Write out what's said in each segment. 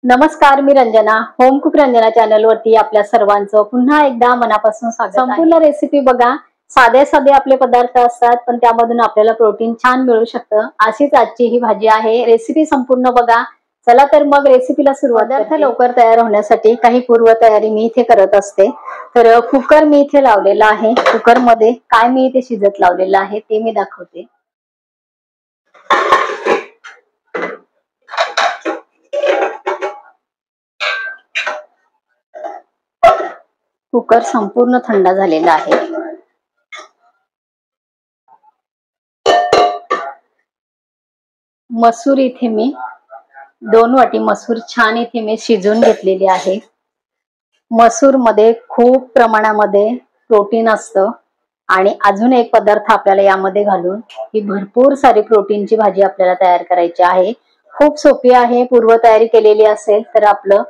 नमस्कार, मी Ranjana. Home cook Ranjana channel वरती आपल्या सर्वांचं पुन्हा एकदा मनापासून स्वागत आहे. संपूर्ण रेसिपी बघा. साधे साधे आपले पदार्थ असतात, पण त्यामधून आपल्याला प्रोटीन छान मिळू शकतं. अशीच आजची ही भाजी आहे. रेसिपी संपूर्ण बघा. चला तर मग रेसिपीला सुरुवात. पदार्थ लवकर तयार होण्यासाठी काही पूर्व तयारी मी इथे करत असते. तर कुकर मी इथे लावलेला आहे. कुकर मध्ये काय मी इथे शिजत लावलेलं आहे ते मी दाखवते. कुकर संपूर्ण थंड झालेला आहे. मसूर इथे मी 2 वाटी मसूर छान इथे मी शिजवून घेतलेली आहे. मसूर मध्ये खूप प्रमाणामध्ये प्रोटीन असतं आणि अजून एक पदार्थ आपल्याला यामध्ये घालून ही भरपूर सारी प्रोटीनची भाजी आपल्याला तयार करायची आहे. खूप सोपी आहे. पूर्व तयारी केलेली असेल तर आपलं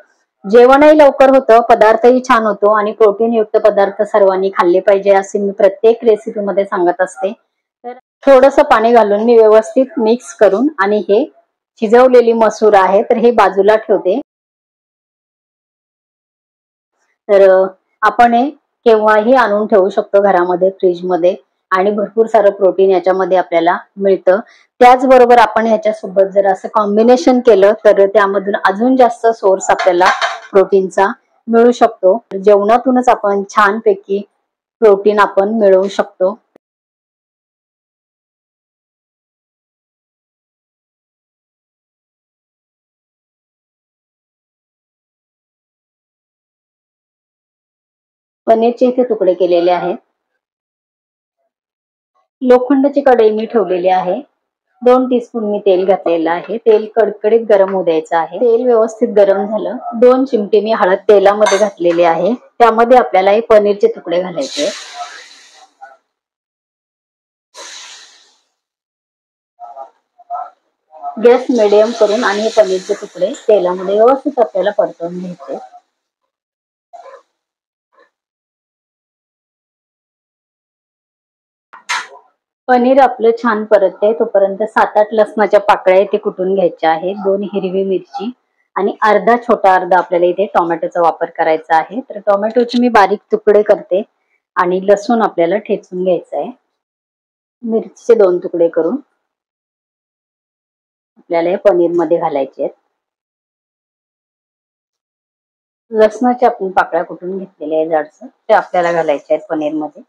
जेवणही लवकर होतं, पदार्थही छान होतो आणि प्रोटीन युक्त पदार्थ सर्वांनी खाल्ले पाहिजे असे मी प्रत्येक रेसिपी मध्ये सांगत असते. तर थोडंसं पाणी घालून मी व्यवस्थित मिक्स करून आणि हे शिजवलेली मसूर आहे तर हे बाजूला ठेवते. तर आपण हे केव्हाही आणून ठेवू शकतो घरामध्ये, फ्रीज मध्ये आणि भरपूर सारं प्रोटीन याच्यामध्ये आपल्याला मिळतं. त्याचबरोबर आपण ह्याच्यासोबत जर असं कॉम्बिनेशन केलं तर त्यामधून अजून जास्त सोर्स आपल्याला प्रोटीनचा मिळू शकतो. जेवणातूनच आपण छानपैकी प्रोटीन आपण मिळवू शकतो. पनीरचे इथे तुकडे केलेले आहेत. लोखंडाची कढई मी ठेवलेली आहे. 2 टीस्पून मी तेल घातलेलं आहे. तेल कडकडीत गरम होऊ द्यायचं आहे. तेल व्यवस्थित गरम झालं. 2 चिमटे मी हळद तेलामध्ये घातलेली आहे. त्यामध्ये आपल्याला हे पनीरचे तुकडे घालायचे. गॅस मिडियम करून आणि हे पनीरचे तुकडे तेलामध्ये व्यवस्थित आपल्याला परतवून घ्यायचे. पनीर आपलं छान परतते तोपर्यंत 7-8 लसणाच्या पाकळ्या इथे कुटून घ्यायच्या आहेत. 2 हिरवी मिरची आणि अर्धा आपल्याला इथे टोमॅटोचा वापर करायचा आहे. तर टोमॅटोचे मी बारीक तुकडे करते आणि लसूण आपल्याला ठेचून घ्यायचं आहे. मिरचीचे 2 तुकडे करून आपल्याला हे पनीर मध्ये घालायचे आहेत. लसणाच्या आपण पाकळ्या कुटून घेतलेल्या आहे जाडसर, ते आपल्याला घालायचे आहेत पनीर मध्ये.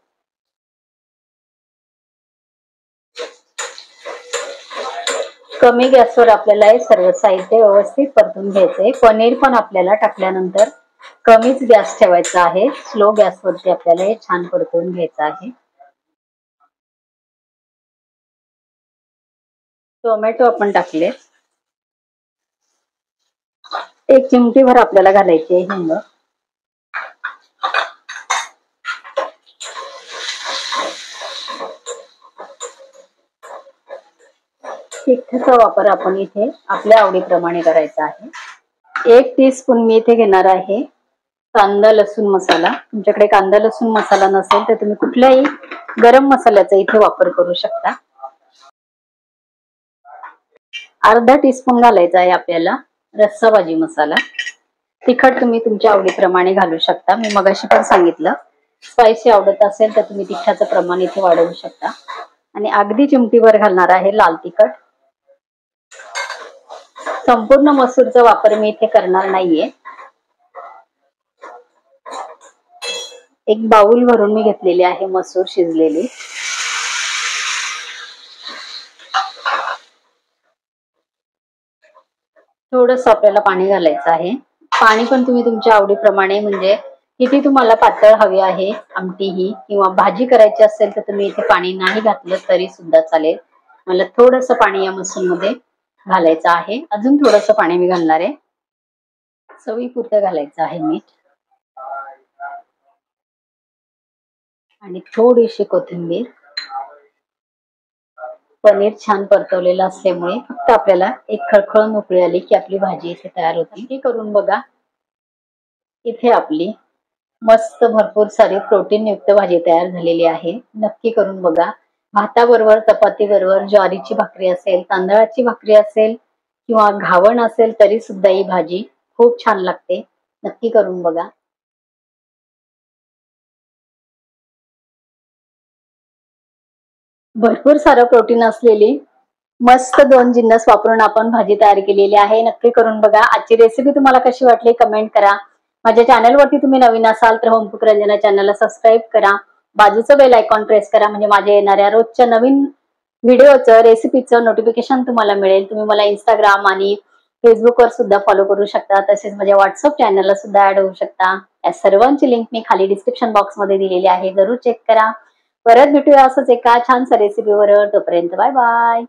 कमी गॅसवर आपल्याला हे सर्व साहित्य व्यवस्थित परतून घ्यायचंय. पनीर पण आपल्याला टाकल्यानंतर कमीच गॅस ठेवायचा आहे. स्लो गॅसवरती आपल्याला हे छान परतून घ्यायचं आहे. टोमॅटो आपण टाकले. 1 चिमटीभर आपल्याला घालायची आहे हिंग. तिखटाचा वापर आपण इथे आपल्या आवडीप्रमाणे करायचा आहे. 1 टीस्पून मी इथे घेणार आहे कांदा लसूण मसाला. तुमच्याकडे कांदा लसूण मसाला नसेल तर तुम्ही कुठल्याही गरम मसाल्याचा इथे वापर करू शकता. अर्धा टीस्पून घालायचा आहे आपल्याला रस्सा भाजी मसाला. तिखट तुम्ही तुमच्या आवडीप्रमाणे घालू शकता. मी मगाशी पण सांगितलं, स्पायसी आवडत असेल तर तुम्ही तिखटाचं प्रमाण इथे वाढवू शकता. आणि अगदी चिमटीभर घालणार आहे लाल तिखट. संपूर्ण मसूरचा वापर मी इथे करणार नाहीये. एक बाउल भरून मी घेतलेली आहे मसूर शिजलेली. थोडंसं आपल्याला पाणी घालायचं आहे. पाणी पण तुम्ही तुमच्या आवडीप्रमाणे, म्हणजे किती तुम्हाला पातळ हवी आहे आमटी ही किंवा भाजी करायची असेल तर तुम्ही इथे पाणी नाही घातलं तरी सुद्धा चालेल. मला थोडंसं पाणी या मसूर मध्ये घालायचं आहे. अजून थोडंसं पाणी मी घालणार आहे. चवीपुरतं घालायचं आहे मीठ आणि थोडीशी कोथिंबीर. पनीर छान परतवलेलं असल्यामुळे फक्त आपल्याला एक खळखळून उकळी आली की आपली भाजी इथे तयार होती. ती करून बघा. इथे आपली मस्त भरपूर सारी प्रोटीन युक्त भाजी तयार झालेली आहे. नक्की करून बघा. भाताबरोबर, चपाती बरोबर, ज्वारीची भाकरी असेल, तांदळाची भाकरी असेल किंवा घावण असेल तरी सुद्धा ही भाजी खूप छान लागते. नक्की करून बघा. भरपूर सारं प्रोटीन असलेली मस्त 2 जिन्नस वापरून आपण भाजी तयार केलेली आहे. नक्की करून बघा. आजची रेसिपी तुम्हाला कशी वाटली कमेंट करा. माझ्या चॅनलवरती तुम्ही नवीन असाल तर होम कुक रंजना चॅनलला सबस्क्राईब करा. बाजूचं बेल आयकॉन प्रेस करा म्हणजे माझ्या येणाऱ्या रोजच्या नवीन व्हिडिओचं रेसिपीचं नोटिफिकेशन तुम्हाला मिळेल. तुम्ही मला Instagram आणि Facebookवर सुद्धा फॉलो करू शकता. तसेच माझ्या WhatsApp चॅनलला सुद्धा ऍड होऊ शकता. या सर्वांची लिंक मी खाली डिस्क्रिप्शन बॉक्समध्ये दिलेली आहे. जरूर चेक करा. परत भेटूया असंच एका छानसा रेसिपीवर. तोपर्यंत बाय बाय.